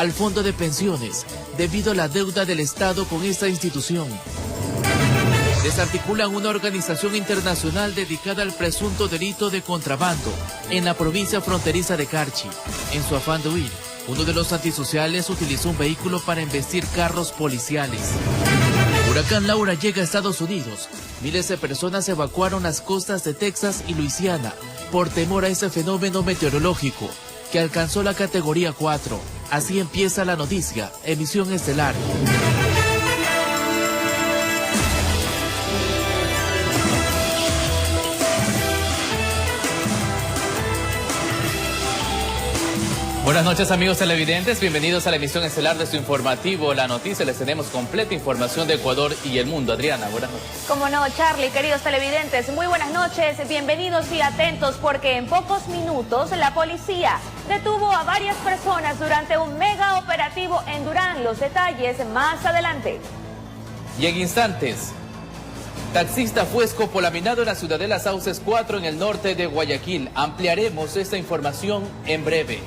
al fondo de pensiones debido a la deuda del Estado con esta institución. Desarticulan una organización internacional dedicada al presunto delito de contrabando en la provincia fronteriza de Carchi. En su afán de huir, uno de los antisociales utilizó un vehículo para embestir carros policiales. Huracán Laura llega a Estados Unidos. Miles de personas evacuaron las costas de Texas y Luisiana por temor a ese fenómeno meteorológico que alcanzó la categoría 4. Así empieza la noticia, emisión estelar. Buenas noches, amigos televidentes, bienvenidos a la emisión estelar de su informativo La Noticia. Les tenemos completa información de Ecuador y el mundo. Adriana, buenas noches. Como no, Charlie, queridos televidentes, muy buenas noches, bienvenidos y atentos porque en pocos minutos la policía detuvo a varias personas durante un mega operativo en Durán. Los detalles más adelante. Y en instantes, taxista fue escopolaminado en la Ciudadela Sauces 4 en el norte de Guayaquil. Ampliaremos esta información en breve.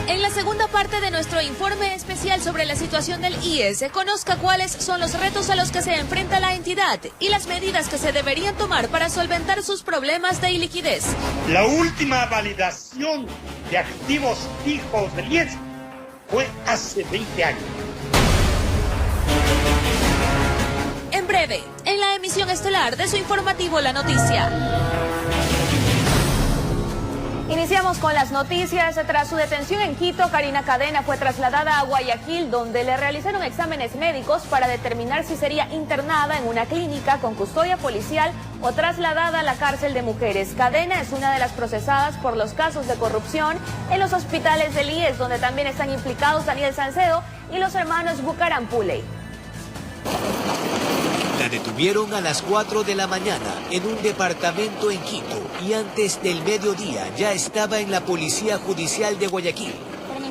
En la segunda parte de nuestro informe especial sobre la situación del IES, conozca cuáles son los retos a los que se enfrenta la entidad y las medidas que se deberían tomar para solventar sus problemas de iliquidez. La última validación de activos fijos del IES fue hace 20 años. En breve, en la emisión estelar de su informativo La Noticia. Iniciamos con las noticias. Tras su detención en Quito, Karina Cadena fue trasladada a Guayaquil, donde le realizaron exámenes médicos para determinar si sería internada en una clínica con custodia policial o trasladada a la cárcel de mujeres. Cadena es una de las procesadas por los casos de corrupción en los hospitales del IES, donde también están implicados Daniel Salcedo y los hermanos Bucaram Puley. La detuvieron a las 4 de la mañana en un departamento en Quito y antes del mediodía ya estaba en la Policía Judicial de Guayaquil.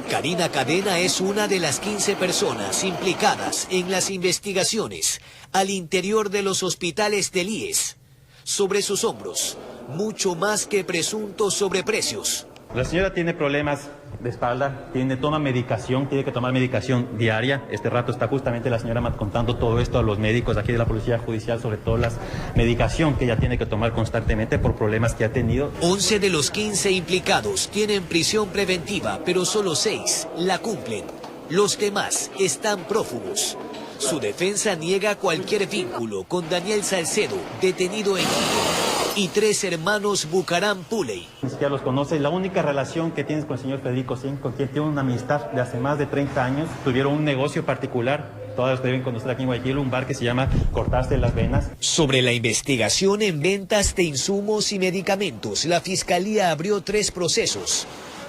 Karina Cadena es una de las 15 personas implicadas en las investigaciones al interior de los hospitales del IES. Sobre sus hombros, mucho más que presuntos sobreprecios. La señora tiene problemas de espalda, toma medicación, tiene que tomar medicación diaria. Este rato está justamente la señora contando todo esto a los médicos aquí de la Policía Judicial, sobre todo la medicación que ella tiene que tomar constantemente por problemas que ha tenido. 11 de los 15 implicados tienen prisión preventiva, pero solo 6 la cumplen. Los demás están prófugos. Su defensa niega cualquier vínculo con Daniel Salcedo, detenido en Quito, y 3 hermanos Bucaram Puley. Ni siquiera los conoce. La única relación que tienes con el señor Federico Sin, con quien tiene una amistad de hace más de 30 años, tuvieron un negocio particular. Todos los deben conocer aquí en Guayaquil, un bar que se llama Cortarse las Venas. Sobre la investigación en ventas de insumos y medicamentos, la Fiscalía abrió 3 procesos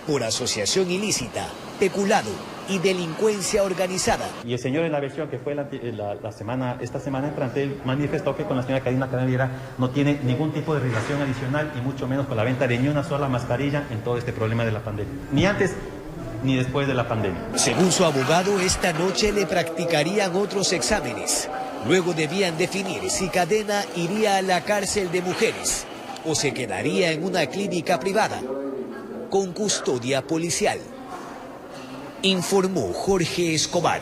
por asociación ilícita, peculado y delincuencia organizada. Y el señor, en la versión que fue esta semana entrante, manifestó que con la señora Karina Cadena no tiene ningún tipo de relación adicional y mucho menos con la venta de ni una sola mascarilla en todo este problema de la pandemia, ni antes ni después de la pandemia. Según su abogado, esta noche le practicarían otros exámenes. Luego debían definir si Cadena iría a la cárcel de mujeres o se quedaría en una clínica privada con custodia policial. Informó Jorge Escobar.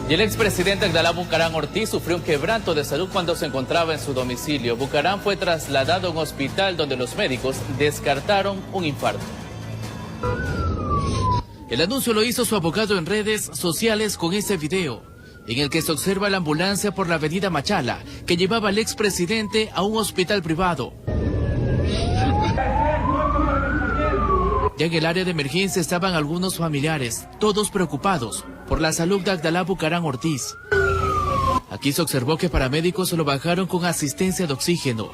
Y el expresidente Abdalá Bucaram Ortiz sufrió un quebranto de salud cuando se encontraba en su domicilio. Bucaram fue trasladado a un hospital donde los médicos descartaron un infarto. El anuncio lo hizo su abogado en redes sociales con este video, en el que se observa la ambulancia por la avenida Machala, que llevaba al expresidente a un hospital privado. Ya en el área de emergencia estaban algunos familiares, todos preocupados por la salud de Abdalá Bucaram Ortiz. Aquí se observó que paramédicos lo bajaron con asistencia de oxígeno.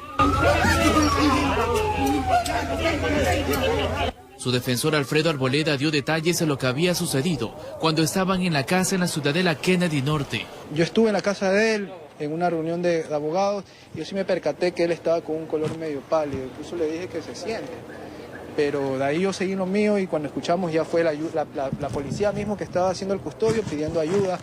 Su defensor Alfredo Arboleda dio detalles de lo que había sucedido cuando estaban en la casa en la Ciudadela Kennedy Norte. Yo estuve en la casa de él en una reunión de abogados y yo sí me percaté que él estaba con un color medio pálido, incluso le dije que se siente. Pero de ahí yo seguí lo mío y cuando escuchamos ya fue la policía mismo que estaba haciendo el custodio pidiendo ayuda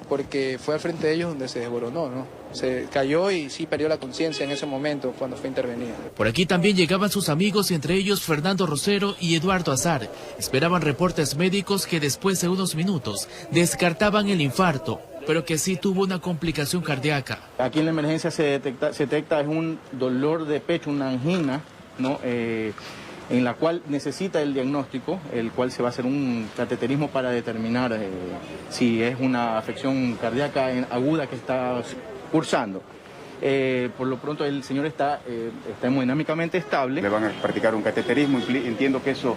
porque fue al frente de ellos donde se desboronó, ¿no? se cayó y sí perdió la conciencia en ese momento cuando fue intervenida. Por aquí también llegaban sus amigos, entre ellos Fernando Rosero y Eduardo Azar. Esperaban reportes médicos que después de unos minutos descartaban el infarto, pero que sí tuvo una complicación cardíaca. Aquí en la emergencia se detecta es un dolor de pecho, una angina, ¿no? En la cual necesita el diagnóstico, el cual se va a hacer un cateterismo para determinar si es una afección cardíaca aguda que está cursando. Por lo pronto el señor está hemodinámicamente estable. Le van a practicar un cateterismo, entiendo que eso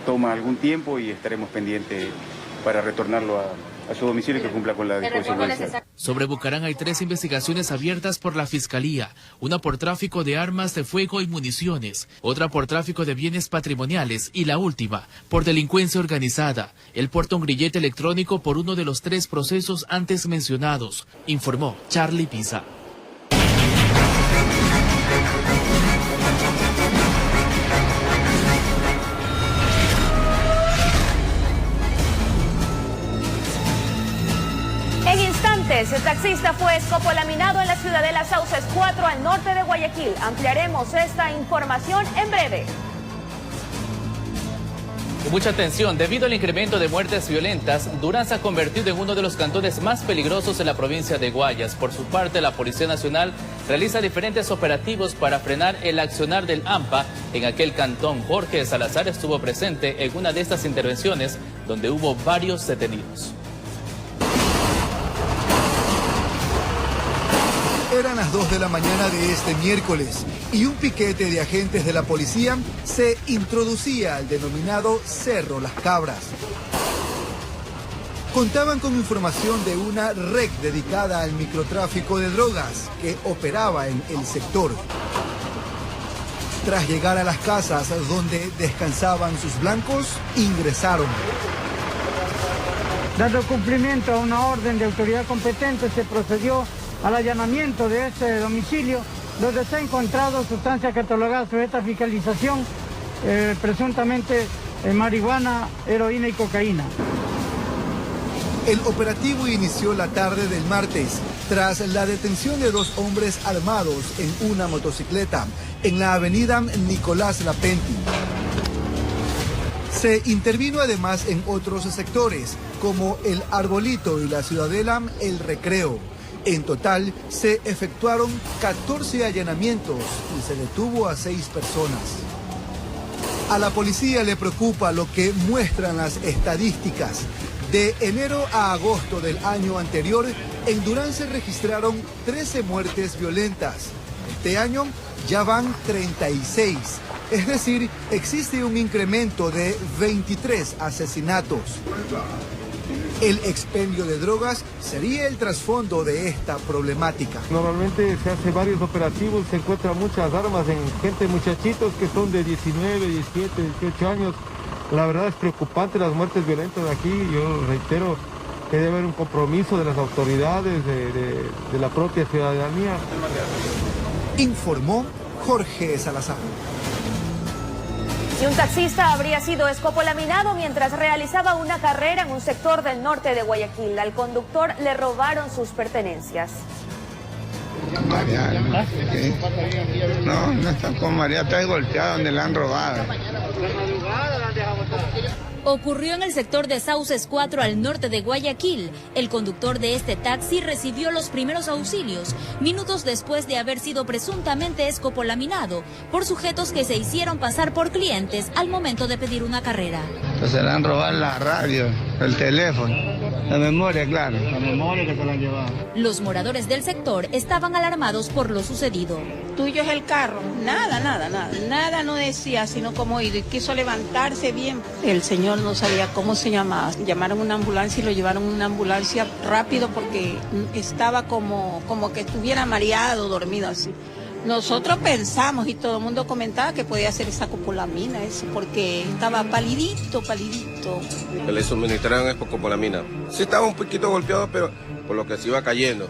toma algún tiempo y estaremos pendientes para retornarlo a su domicilio y que cumpla con la disposición judicial. Sobre Bucaram hay 3 investigaciones abiertas por la Fiscalía, una por tráfico de armas de fuego y municiones, otra por tráfico de bienes patrimoniales y la última por delincuencia organizada. Él porta un grillete electrónico por uno de los 3 procesos antes mencionados, informó Charlie Pisa. En instantes, el taxista fue escopolaminado en la Ciudadela Sauces 4 al norte de Guayaquil. Ampliaremos esta información en breve. Y mucha atención, debido al incremento de muertes violentas, Durán se ha convertido en uno de los cantones más peligrosos en la provincia de Guayas. Por su parte, la Policía Nacional realiza diferentes operativos para frenar el accionar del AMPA en aquel cantón. Jorge Salazar estuvo presente en una de estas intervenciones donde hubo varios detenidos. Eran las 2 de la mañana de este miércoles y un piquete de agentes de la policía se introducía al denominado Cerro Las Cabras. Contaban con información de una red dedicada al microtráfico de drogas que operaba en el sector. Tras llegar a las casas donde descansaban sus blancos, ingresaron. Dando cumplimiento a una orden de autoridad competente, se procedió al allanamiento de este domicilio, donde se ha encontrado sustancias catalogadas sujeta a fiscalización, presuntamente marihuana, heroína y cocaína. El operativo inició la tarde del martes, tras la detención de 2 hombres armados en una motocicleta en la avenida Nicolás Lapenti. Se intervino además en otros sectores, como el Arbolito y la Ciudadela El Recreo. En total, se efectuaron 14 allanamientos y se detuvo a 6 personas. A la policía le preocupa lo que muestran las estadísticas. De enero a agosto del año anterior, en Durán se registraron 13 muertes violentas. Este año ya van 36. Es decir, existe un incremento de 23 asesinatos. El expendio de drogas sería el trasfondo de esta problemática. Normalmente se hace varios operativos, se encuentran muchas armas en gente, muchachitos que son de 19, 17, 18 años. La verdad es preocupante las muertes violentas de aquí. Yo reitero que debe haber un compromiso de las autoridades, de la propia ciudadanía. Informó Jorge Salazar. Y un taxista habría sido escopolaminado mientras realizaba una carrera en un sector del norte de Guayaquil. Al conductor le robaron sus pertenencias. María, ¿qué? No está con María, está golpeada donde la han robado. Ocurrió en el sector de Sauces 4 al norte de Guayaquil. El conductor de este taxi recibió los primeros auxilios minutos después de haber sido presuntamente escopolaminado por sujetos que se hicieron pasar por clientes al momento de pedir una carrera. Entonces le han robado la radio, el teléfono, la memoria, claro. La memoria que se la han llevado. Los moradores del sector estaban alarmados por lo sucedido. Tuyo es el carro, nada no decía, sino como ir, quiso levantarse bien. El señor no sabía cómo se llamaba, llamaron una ambulancia y lo llevaron a una ambulancia rápido porque estaba como que estuviera mareado, dormido así. Nosotros pensamos y todo el mundo comentaba que podía ser esa copolamina, eso, porque estaba palidito. Que le suministraron escopolamina. Sí estaba un poquito golpeado, pero por lo que se iba cayendo,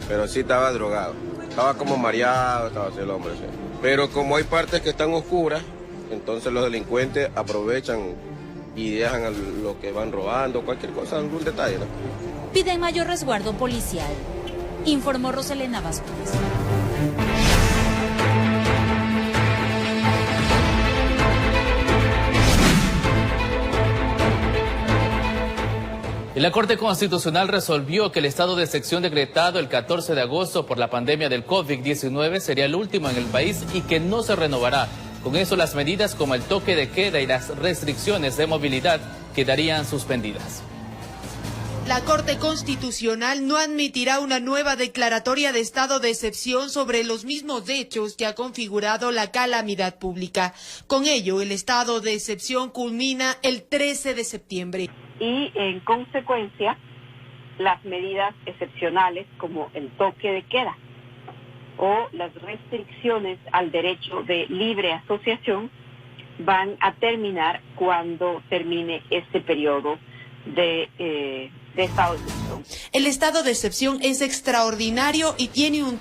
pero sí estaba drogado. Estaba como mareado, estaba así el hombre, sí. Pero como hay partes que están oscuras, entonces los delincuentes aprovechan y dejan lo que van robando, cualquier cosa, algún detalle, ¿no? Piden mayor resguardo policial. informó Roselena Vázquez. Y la Corte Constitucional resolvió que el estado de excepción decretado el 14 de agosto por la pandemia del COVID-19 sería el último en el país y que no se renovará. Con eso, las medidas como el toque de queda y las restricciones de movilidad quedarían suspendidas. La Corte Constitucional no admitirá una nueva declaratoria de estado de excepción sobre los mismos hechos que ha configurado la calamidad pública. Con ello, el estado de excepción culmina el 13 de septiembre. Y en consecuencia, las medidas excepcionales como el toque de queda o las restricciones al derecho de libre asociación van a terminar cuando termine este periodo de estado de excepción. El estado de excepción es extraordinario y tiene un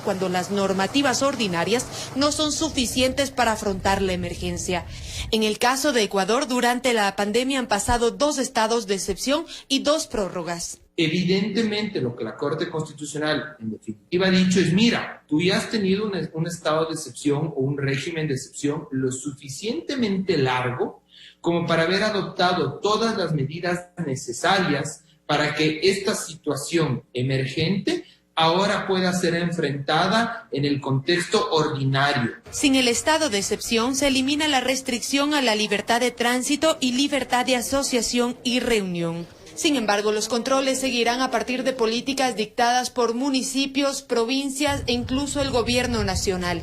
cuando las normativas ordinarias no son suficientes para afrontar la emergencia. En el caso de Ecuador, durante la pandemia han pasado 2 estados de excepción y 2 prórrogas. Evidentemente, lo que la Corte Constitucional en definitiva ha dicho es, mira, tú ya has tenido un estado de excepción o un régimen de excepción lo suficientemente largo como para haber adoptado todas las medidas necesarias para que esta situación emergente ahora pueda ser enfrentada en el contexto ordinario. Sin el estado de excepción se elimina la restricción a la libertad de tránsito y libertad de asociación y reunión. Sin embargo, los controles seguirán a partir de políticas dictadas por municipios, provincias e incluso el gobierno nacional.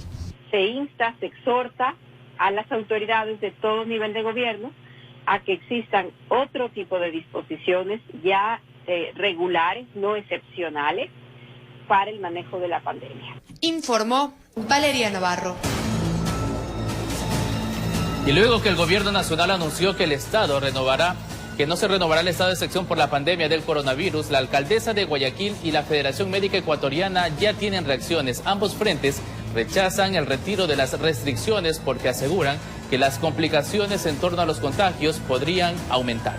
Se insta, se exhorta a las autoridades de todo nivel de gobierno a que existan otro tipo de disposiciones ya regulares, no excepcionales, para el manejo de la pandemia. Informó Valeria Navarro. Y luego que el gobierno nacional anunció que el Estado no se renovará el estado de excepción por la pandemia del coronavirus, la alcaldesa de Guayaquil y la Federación Médica Ecuatoriana ya tienen reacciones. Ambos frentes rechazan el retiro de las restricciones porque aseguran que las complicaciones en torno a los contagios podrían aumentar.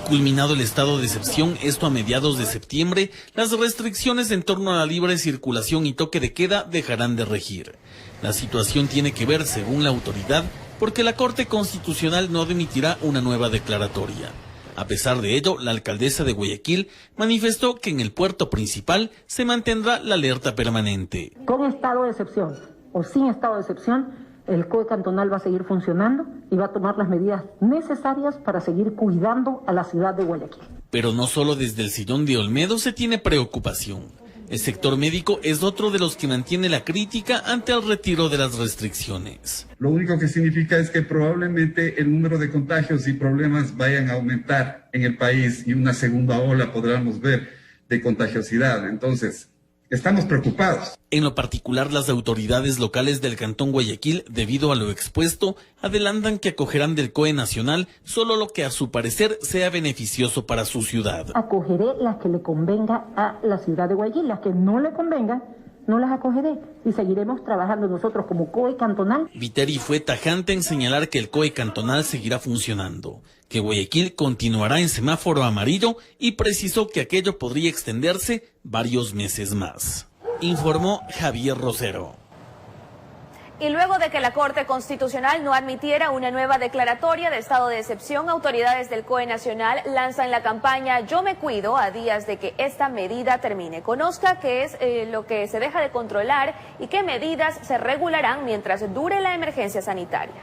Culminado el estado de excepción, esto a mediados de septiembre, las restricciones en torno a la libre circulación y toque de queda dejarán de regir. La situación tiene que ver, según la autoridad, porque la Corte Constitucional no emitirá una nueva declaratoria. A pesar de ello, la alcaldesa de Guayaquil manifestó que en el puerto principal se mantendrá la alerta permanente. Con estado de excepción o sin estado de excepción, el COE cantonal va a seguir funcionando y va a tomar las medidas necesarias para seguir cuidando a la ciudad de Guayaquil. Pero no solo desde el sillón de Olmedo se tiene preocupación. El sector médico es otro de los que mantiene la crítica ante el retiro de las restricciones. Lo único que significa es que probablemente el número de contagios y problemas vayan a aumentar en el país y una segunda ola podremos ver de contagiosidad. Entonces, estamos preocupados. En lo particular, las autoridades locales del Cantón Guayaquil, debido a lo expuesto, adelantan que acogerán del COE nacional solo lo que a su parecer sea beneficioso para su ciudad. Acogeré las que le convenga a la ciudad de Guayaquil, las que no le convengan, no las acogeré y seguiremos trabajando nosotros como COE cantonal. Viteri fue tajante en señalar que el COE cantonal seguirá funcionando, que Guayaquil continuará en semáforo amarillo y precisó que aquello podría extenderse varios meses más. Informó Javier Rosero. Y luego de que la Corte Constitucional no admitiera una nueva declaratoria de estado de excepción, autoridades del COE Nacional lanzan la campaña Yo me cuido a días de que esta medida termine. Conozca qué es lo que se deja de controlar y qué medidas se regularán mientras dure la emergencia sanitaria.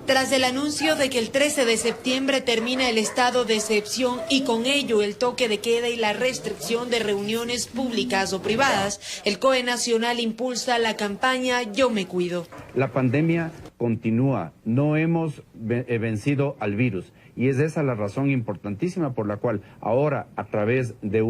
Tras el anuncio de que el 13 de septiembre termina el estado de excepción y con ello el toque de queda y la restricción de reuniones públicas o privadas, el COE Nacional impulsa la campaña Yo me cuido. La pandemia continúa, no hemos vencido al virus y es esa la razón importantísima por la cual ahora a través de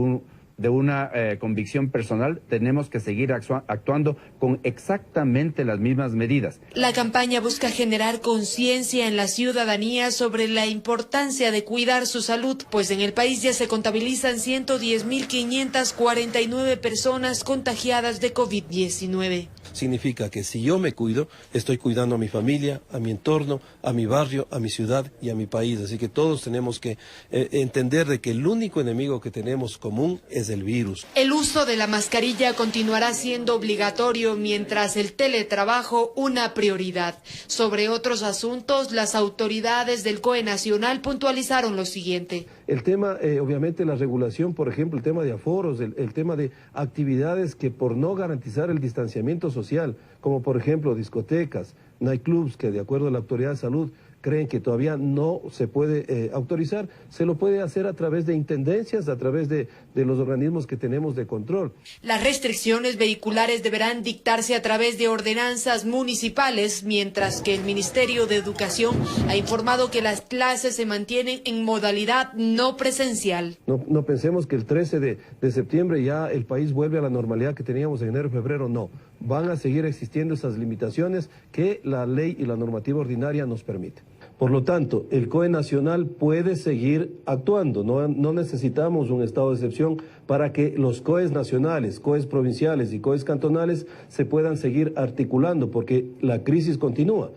de una convicción personal, tenemos que seguir actuando con exactamente las mismas medidas. La campaña busca generar conciencia en la ciudadanía sobre la importancia de cuidar su salud, pues en el país ya se contabilizan 110.549 personas contagiadas de COVID-19. Significa que si yo me cuido, estoy cuidando a mi familia, a mi entorno, a mi barrio, a mi ciudad y a mi país. Así que todos tenemos que entender de que el único enemigo que tenemos común es el virus. El uso de la mascarilla continuará siendo obligatorio, mientras el teletrabajo una prioridad. Sobre otros asuntos, las autoridades del COE Nacional puntualizaron lo siguiente. El tema, obviamente, la regulación, por ejemplo, el tema de aforos, el tema de actividades que por no garantizar el distanciamiento social, como por ejemplo discotecas, nightclubs, que de acuerdo a la Autoridad de Salud creen que todavía no se puede autorizar, se lo puede hacer a través de intendencias, a través de los organismos que tenemos de control. Las restricciones vehiculares deberán dictarse a través de ordenanzas municipales, mientras que el Ministerio de Educación ha informado que las clases se mantienen en modalidad no presencial. No pensemos que el 13 de septiembre ya el país vuelve a la normalidad que teníamos en enero y febrero, no. Van a seguir existiendo esas limitaciones que la ley y la normativa ordinaria nos permiten. Por lo tanto, el COE Nacional puede seguir actuando, no necesitamos un estado de excepción para que los COEs nacionales, COEs provinciales y COEs cantonales se puedan seguir articulando, porque la crisis continúa.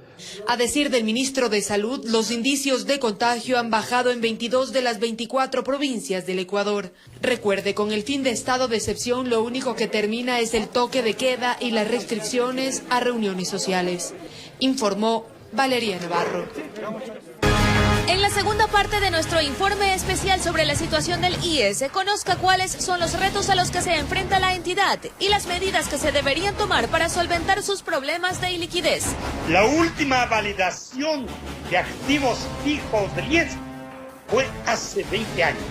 A decir del ministro de Salud, los indicios de contagio han bajado en 22 de las 24 provincias del Ecuador. Recuerde, con el fin de estado de excepción, lo único que termina es el toque de queda y las restricciones a reuniones sociales, informó Valeria Navarro. En la segunda parte de nuestro informe especial sobre la situación del IES, conozca cuáles son los retos a los que se enfrenta la entidad y las medidas que se deberían tomar para solventar sus problemas de iliquidez. La última validación de activos fijos del IES fue hace 20 años.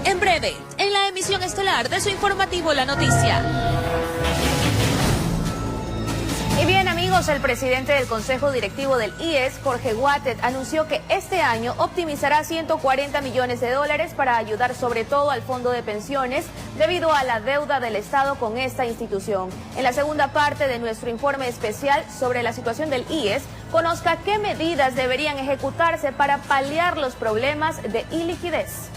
En breve, en la emisión estelar de su informativo La Noticia. Y bien, amigos, el presidente del Consejo Directivo del IES, Jorge Guatet, anunció que este año optimizará 140 millones de dólares para ayudar sobre todo al fondo de pensiones debido a la deuda del Estado con esta institución. En la segunda parte de nuestro informe especial sobre la situación del IES, conozca qué medidas deberían ejecutarse para paliar los problemas de iliquidez.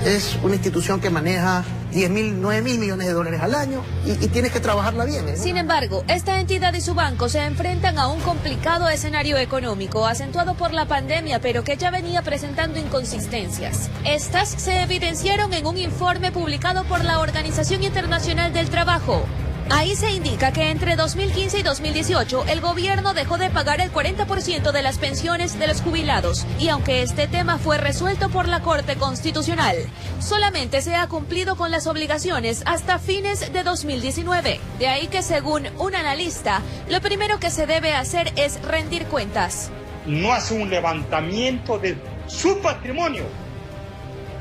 Es una institución que maneja 9 mil millones de dólares al año y tienes que trabajarla bien, ¿eh? Sin embargo, esta entidad y su banco se enfrentan a un complicado escenario económico acentuado por la pandemia, pero que ya venía presentando inconsistencias. Estas se evidenciaron en un informe publicado por la Organización Internacional del Trabajo. Ahí se indica que entre 2015 y 2018 el gobierno dejó de pagar el 40% de las pensiones de los jubilados, y aunque este tema fue resuelto por la Corte Constitucional, solamente se ha cumplido con las obligaciones hasta fines de 2019. De ahí que, según un analista, lo primero que se debe hacer es rendir cuentas. No hace un levantamiento de su patrimonio.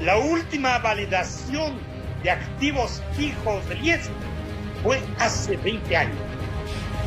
La última validación de activos fijos del IES fue hace 20 años.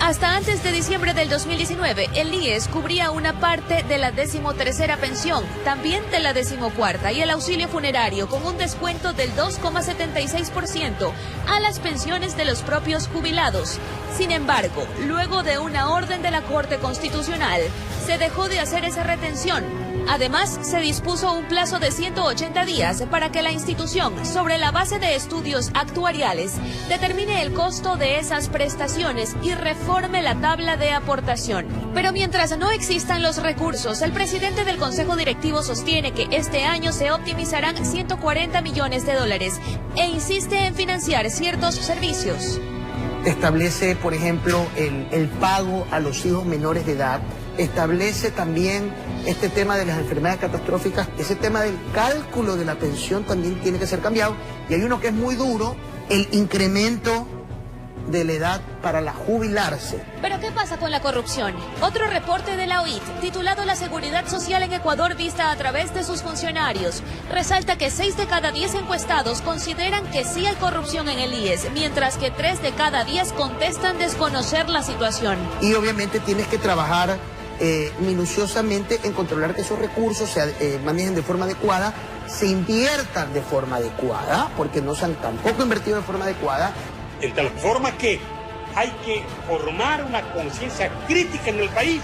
Hasta antes de diciembre del 2019, el IES cubría una parte de la 13ª pensión, también de la 14ª y el auxilio funerario, con un descuento del 2,76% a las pensiones de los propios jubilados. Sin embargo, luego de una orden de la Corte Constitucional, se dejó de hacer esa retención. Además, se dispuso un plazo de 180 días para que la institución, sobre la base de estudios actuariales, determine el costo de esas prestaciones y reforme la tabla de aportación. Pero mientras no existan los recursos, el presidente del Consejo Directivo sostiene que este año se optimizarán 140 millones de dólares e insiste en financiar ciertos servicios. Establece, por ejemplo, el pago a los hijos menores de edad. Establece también este tema de las enfermedades catastróficas. Ese tema del cálculo de la pensión también tiene que ser cambiado. Y hay uno que es muy duro, el incremento de la edad para la jubilarse. ¿Pero qué pasa con la corrupción? Otro reporte de la OIT, titulado La seguridad social en Ecuador vista a través de sus funcionarios, resalta que 6 de cada 10 encuestados consideran que sí hay corrupción en el IES, mientras que 3 de cada 10 contestan desconocer la situación. Y obviamente tienes que trabajar minuciosamente en controlar que esos recursos se manejen de forma adecuada, se inviertan de forma adecuada, porque no se han tampoco invertido de forma adecuada. De tal forma que hay que formar una conciencia crítica en el país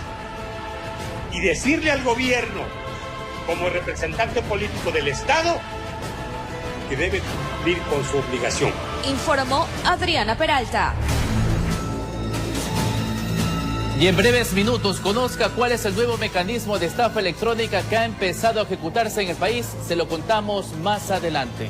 y decirle al gobierno, como representante político del Estado, que debe cumplir con su obligación. Informó Adriana Peralta. Y en breves minutos, conozca cuál es el nuevo mecanismo de estafa electrónica que ha empezado a ejecutarse en el país. Se lo contamos más adelante.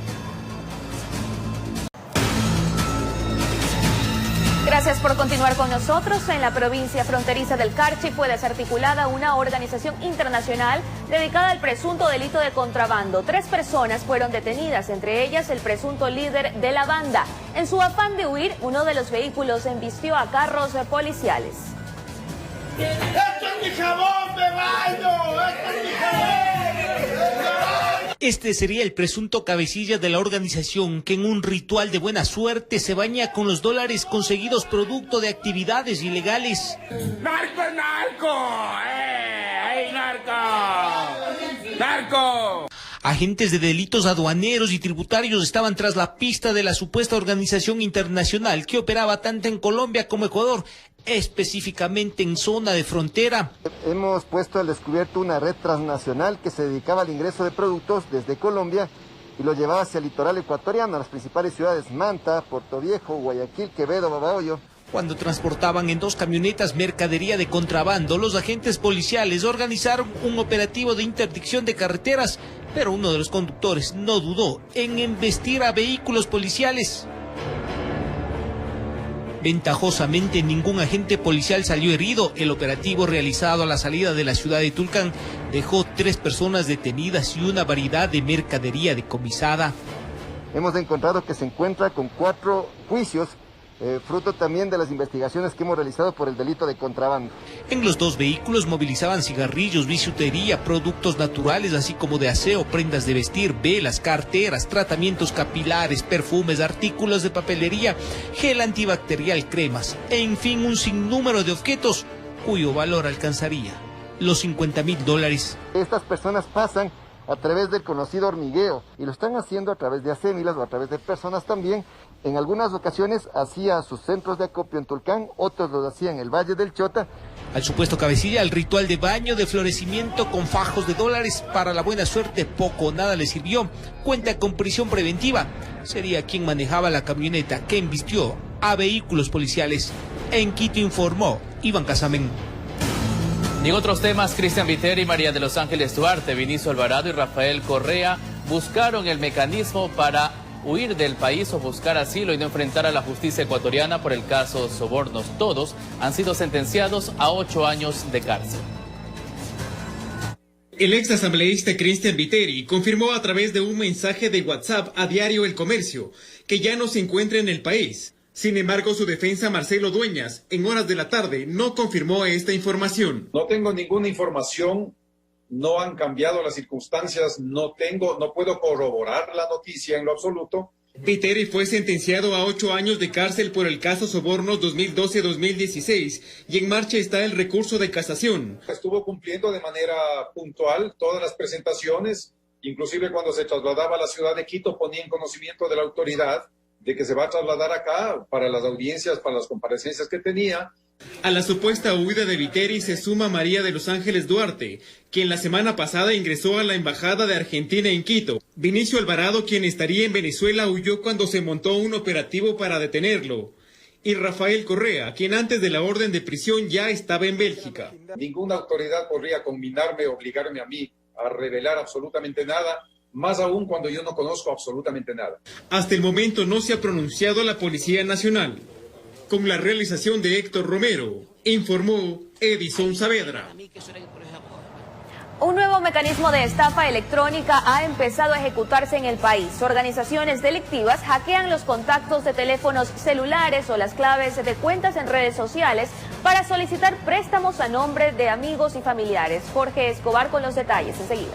Gracias por continuar con nosotros. En la provincia fronteriza del Carchi fue desarticulada una organización internacional dedicada al presunto delito de contrabando. 3 personas fueron detenidas, entre ellas el presunto líder de la banda. En su afán de huir, uno de los vehículos embistió a carros policiales. ¡Esto es mi jabón de baño! ¡Esto es mi jabón! Este sería el presunto cabecilla de la organización que en un ritual de buena suerte se baña con los dólares conseguidos producto de actividades ilegales. ¡Narco es narco! ¡Ey, narco! ¡Narco! Agentes de delitos aduaneros y tributarios estaban tras la pista de la supuesta organización internacional que operaba tanto en Colombia como Ecuador, específicamente en zona de frontera. Hemos puesto al descubierto una red transnacional que se dedicaba al ingreso de productos desde Colombia y lo llevaba hacia el litoral ecuatoriano, a las principales ciudades Manta, Puerto Viejo, Guayaquil, Quevedo, Babahoyo. Cuando transportaban en 2 camionetas mercadería de contrabando, los agentes policiales organizaron un operativo de interdicción de carreteras, pero uno de los conductores no dudó en embestir a vehículos policiales. Ventajosamente, ningún agente policial salió herido. El operativo realizado a la salida de la ciudad de Tulcán dejó 3 personas detenidas y una variedad de mercadería decomisada. Hemos encontrado que se encuentra con 4 juicios, fruto también de las investigaciones que hemos realizado por el delito de contrabando. En los 2 vehículos movilizaban cigarrillos, bisutería, productos naturales, así como de aseo, prendas de vestir, velas, carteras, tratamientos capilares, perfumes, artículos de papelería, gel antibacterial, cremas, en fin, un sinnúmero de objetos cuyo valor alcanzaría los $50,000. Estas personas pasan a través del conocido hormigueo y lo están haciendo a través de acémilas o a través de personas también. En algunas ocasiones hacía sus centros de acopio en Tulcán, otros los hacían en el Valle del Chota. Al supuesto cabecilla, el ritual de baño de florecimiento con fajos de dólares para la buena suerte poco o nada le sirvió. Cuenta con prisión preventiva. Sería quien manejaba la camioneta que embistió a vehículos policiales. En Quito informó Iván Casamen. Y en otros temas, Cristian Viteri, María de los Ángeles Duarte, Vinicio Alvarado y Rafael Correa buscaron el mecanismo para huir del país o buscar asilo y no enfrentar a la justicia ecuatoriana por el caso Sobornos. Todos han sido sentenciados a 8 años de cárcel. El ex asambleísta Cristian Viteri confirmó a través de un mensaje de WhatsApp a Diario El Comercio que ya no se encuentra en el país. Sin embargo, su defensa, Marcelo Dueñas, en horas de la tarde, no confirmó esta información. No tengo ninguna información, no han cambiado las circunstancias, no puedo corroborar la noticia en lo absoluto. Viteri fue sentenciado a 8 años de cárcel por el caso Sobornos 2012-2016 y en marcha está el recurso de casación. Estuvo cumpliendo de manera puntual todas las presentaciones, inclusive cuando se trasladaba a la ciudad de Quito ponía en conocimiento de la autoridad de que se va a trasladar acá para las audiencias, para las comparecencias que tenía. A la supuesta huida de Viteri se suma María de los Ángeles Duarte, quien la semana pasada ingresó a la Embajada de Argentina en Quito. Vinicio Alvarado, quien estaría en Venezuela, huyó cuando se montó un operativo para detenerlo. Y Rafael Correa, quien antes de la orden de prisión ya estaba en Bélgica. Ninguna autoridad podría combinarme, obligarme a mí a revelar absolutamente nada, más aún cuando yo no conozco absolutamente nada. Hasta el momento no se ha pronunciado la Policía Nacional. Con la realización de Héctor Romero, informó Edison Saavedra. Un nuevo mecanismo de estafa electrónica ha empezado a ejecutarse en el país. Organizaciones delictivas hackean los contactos de teléfonos celulares o las claves de cuentas en redes sociales para solicitar préstamos a nombre de amigos y familiares. Jorge Escobar con los detalles enseguida.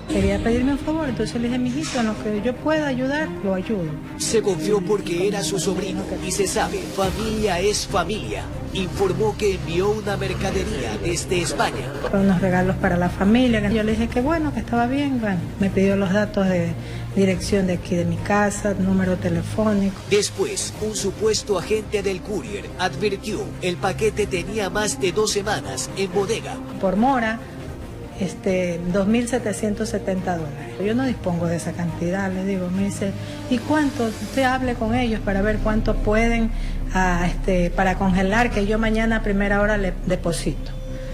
Quería pedirme un favor, entonces le dije, mijito, en lo que yo pueda ayudar, lo ayudo. Se confió porque era su sobrino y se sabe, familia es familia. Informó que envió una mercadería desde España. Unos regalos para la familia. Yo le dije que bueno, que estaba bien. Bueno, me pidió los datos de dirección de aquí de mi casa, número telefónico. Después, un supuesto agente del courier advirtió el paquete tenía más de 2 semanas en bodega. Por mora, $2,770. Yo no dispongo de esa cantidad, le digo. Me dice, ¿y cuánto? Usted hable con ellos para ver cuánto pueden para congelar, que yo mañana a primera hora le deposito.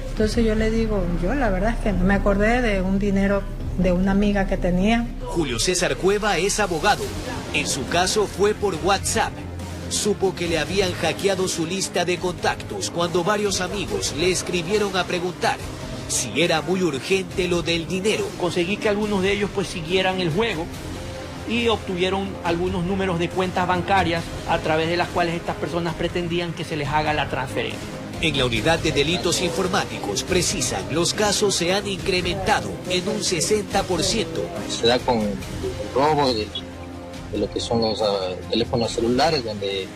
Entonces yo le digo, yo la verdad es que no me acordé de un dinero de una amiga que tenía. Julio César Cueva es abogado. En su caso fue por WhatsApp. Supo que le habían hackeado su lista de contactos cuando varios amigos le escribieron a preguntar si era muy urgente lo del dinero. Conseguí que algunos de ellos pues siguieran el juego y obtuvieron algunos números de cuentas bancarias a través de las cuales estas personas pretendían que se les haga la transferencia. En la unidad de delitos informáticos precisan, los casos se han incrementado en un 60%. Se da con el robo de lo que son los teléfonos celulares, donde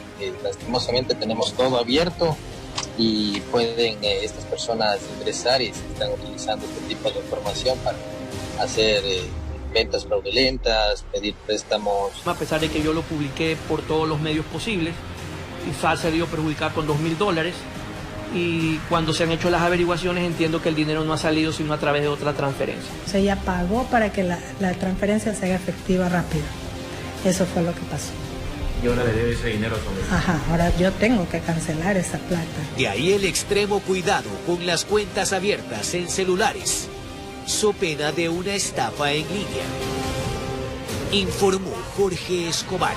lastimosamente tenemos todo abierto y pueden estas personas ingresar y se están utilizando este tipo de información para hacer ventas fraudulentas, pedir préstamos. A pesar de que yo lo publiqué por todos los medios posibles, ISAL se dio perjudicar con $2,000 y cuando se han hecho las averiguaciones entiendo que el dinero no ha salido sino a través de otra transferencia. O sea, ella pagó para que la transferencia se haga efectiva rápido. Eso fue lo que pasó. Y ahora le debe ese dinero a su amigo. Ajá, ahora yo tengo que cancelar esa plata. De ahí el extremo cuidado con las cuentas abiertas en celulares. So pena de una estafa en línea. Informó Jorge Escobar.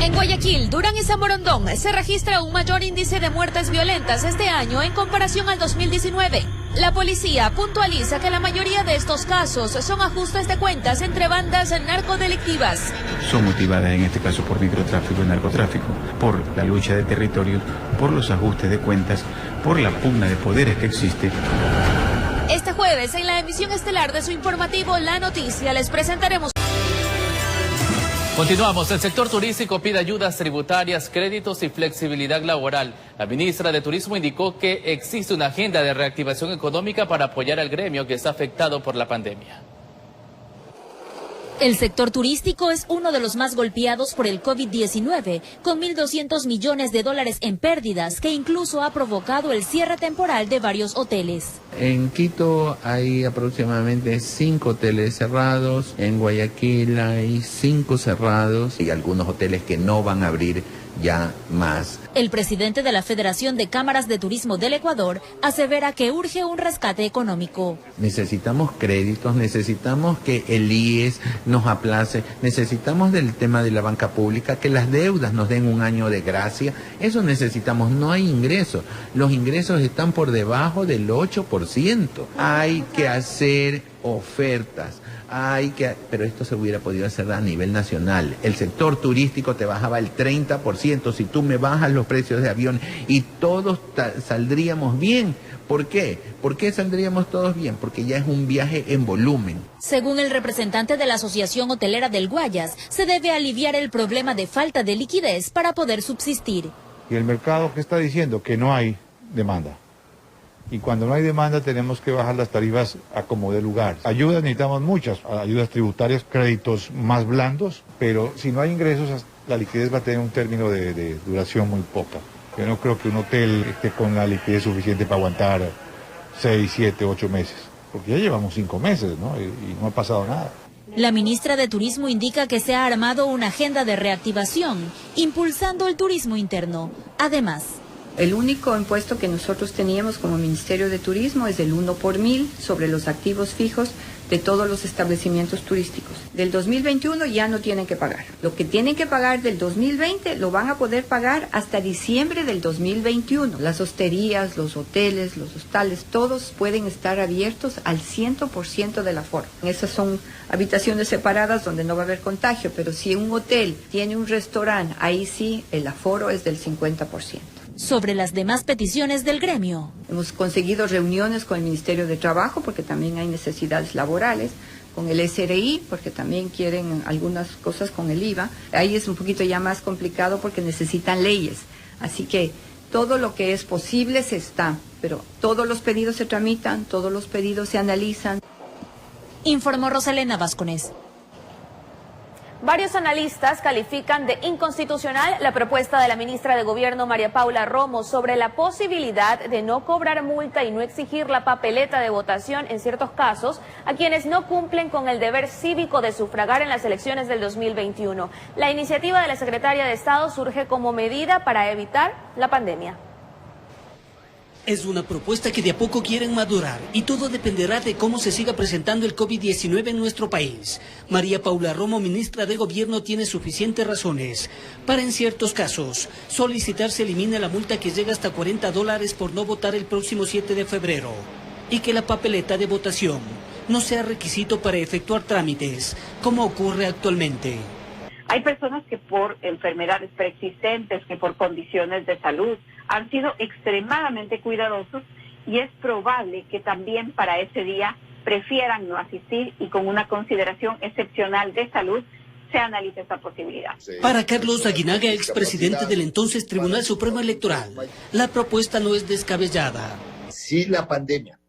En Guayaquil, Durán y Zamorondón se registra un mayor índice de muertes violentas este año en comparación al 2019. La policía puntualiza que la mayoría de estos casos son ajustes de cuentas entre bandas narcodelictivas. Son motivadas en este caso por microtráfico y narcotráfico, por la lucha de territorios, por los ajustes de cuentas, por la pugna de poderes que existe. Este jueves, en la emisión estelar de su informativo La Noticia, les presentaremos... Continuamos. El sector turístico pide ayudas tributarias, créditos y flexibilidad laboral. La ministra de Turismo indicó que existe una agenda de reactivación económica para apoyar al gremio que está afectado por la pandemia. El sector turístico es uno de los más golpeados por el COVID-19, con $1.200 millones en pérdidas, que incluso ha provocado el cierre temporal de varios hoteles. En Quito hay aproximadamente 5 hoteles cerrados, en Guayaquil hay 5 cerrados y algunos hoteles que no van a abrir ya más. El presidente de la Federación de Cámaras de Turismo del Ecuador asevera que urge un rescate económico. Necesitamos créditos, necesitamos que el IES nos aplace, necesitamos del tema de la banca pública, que las deudas nos den un año de gracia. Eso necesitamos, no hay ingresos. Los ingresos están por debajo del 8%. Hay que hacer ofertas. Pero esto se hubiera podido hacer a nivel nacional. El sector turístico te bajaba el 30%. Si tú me bajas los precios de avión y todos saldríamos bien. ¿Por qué? ¿Por qué saldríamos todos bien? Porque ya es un viaje en volumen. Según el representante de la Asociación Hotelera del Guayas, se debe aliviar el problema de falta de liquidez para poder subsistir. Y el mercado, ¿qué está diciendo? Que no hay demanda. Y cuando no hay demanda tenemos que bajar las tarifas a como de lugar. Ayudas necesitamos muchas, ayudas tributarias, créditos más blandos, pero si no hay ingresos la liquidez va a tener un término de duración muy poca. Yo no creo que un hotel esté con la liquidez suficiente para aguantar 6, 7, 8 meses, porque ya llevamos 5 meses, ¿no? Y no ha pasado nada. La ministra de Turismo indica que se ha armado una agenda de reactivación, impulsando el turismo interno. Además, el único impuesto que nosotros teníamos como Ministerio de Turismo es del 1 por 1000 sobre los activos fijos de todos los establecimientos turísticos. Del 2021 ya no tienen que pagar. Lo que tienen que pagar del 2020 lo van a poder pagar hasta diciembre del 2021. Las hosterías, los hoteles, los hostales, todos pueden estar abiertos al 100% del aforo. Esas son habitaciones separadas donde no va a haber contagio, pero si un hotel tiene un restaurante, ahí sí el aforo es del 50%. sobre las demás peticiones del gremio. Hemos conseguido reuniones con el Ministerio de Trabajo porque también hay necesidades laborales, con el SRI porque también quieren algunas cosas con el IVA. Ahí es un poquito ya más complicado porque necesitan leyes. Así que todo lo que es posible se está, pero todos los pedidos se tramitan, todos los pedidos se analizan. Informó Roselena Vázquez. Varios analistas califican de inconstitucional la propuesta de la ministra de Gobierno María Paula Romo sobre la posibilidad de no cobrar multa y no exigir la papeleta de votación en ciertos casos a quienes no cumplen con el deber cívico de sufragar en las elecciones del 2021. La iniciativa de la secretaria de Estado surge como medida para evitar la pandemia. Es una propuesta que de a poco quieren madurar y todo dependerá de cómo se siga presentando el COVID-19 en nuestro país. María Paula Romo, ministra de Gobierno, tiene suficientes razones para, en ciertos casos, solicitar se elimine la multa que llega hasta $40 por no votar el próximo 7 de febrero y que la papeleta de votación no sea requisito para efectuar trámites, como ocurre actualmente. Hay personas que por enfermedades preexistentes, que por condiciones de salud, han sido extremadamente cuidadosos y es probable que también para ese día prefieran no asistir y con una consideración excepcional de salud se analice esta posibilidad. Para Carlos Aguinaga, expresidente del entonces Tribunal Supremo Electoral, la propuesta no es descabellada. Si la pandemia,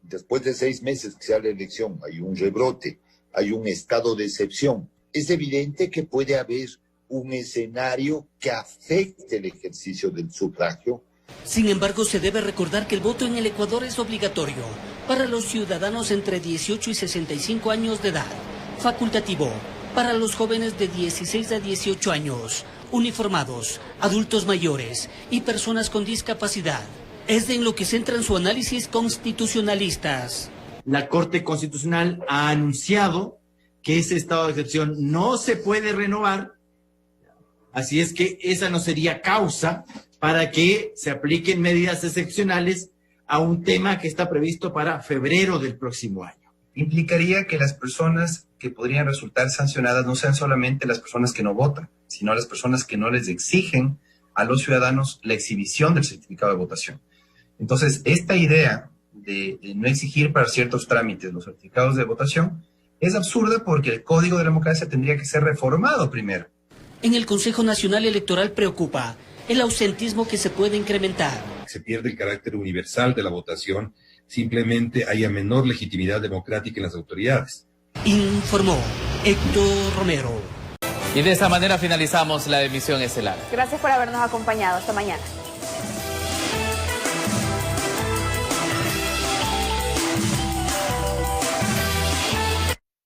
después de 6 meses que sea la elección, hay un rebrote, hay un estado de excepción, es evidente que puede haber un escenario que afecte el ejercicio del sufragio. Sin embargo, se debe recordar que el voto en el Ecuador es obligatorio para los ciudadanos entre 18 y 65 años de edad, facultativo para los jóvenes de 16 a 18 años, uniformados, adultos mayores y personas con discapacidad. Es en lo que centran su análisis constitucionalistas. La Corte Constitucional ha anunciado que ese estado de excepción no se puede renovar, así es que esa no sería causa para que se apliquen medidas excepcionales a un tema que está previsto para febrero del próximo año. Implicaría que las personas que podrían resultar sancionadas no sean solamente las personas que no votan, sino las personas que no les exigen a los ciudadanos la exhibición del certificado de votación. Entonces, esta idea de no exigir para ciertos trámites los certificados de votación es absurda porque el Código de la Democracia tendría que ser reformado primero. En el Consejo Nacional Electoral preocupa el ausentismo que se puede incrementar. Se pierde el carácter universal de la votación, simplemente haya menor legitimidad democrática en las autoridades. Informó Héctor Romero. Y de esta manera finalizamos la emisión estelar. Gracias por habernos acompañado. Hasta mañana.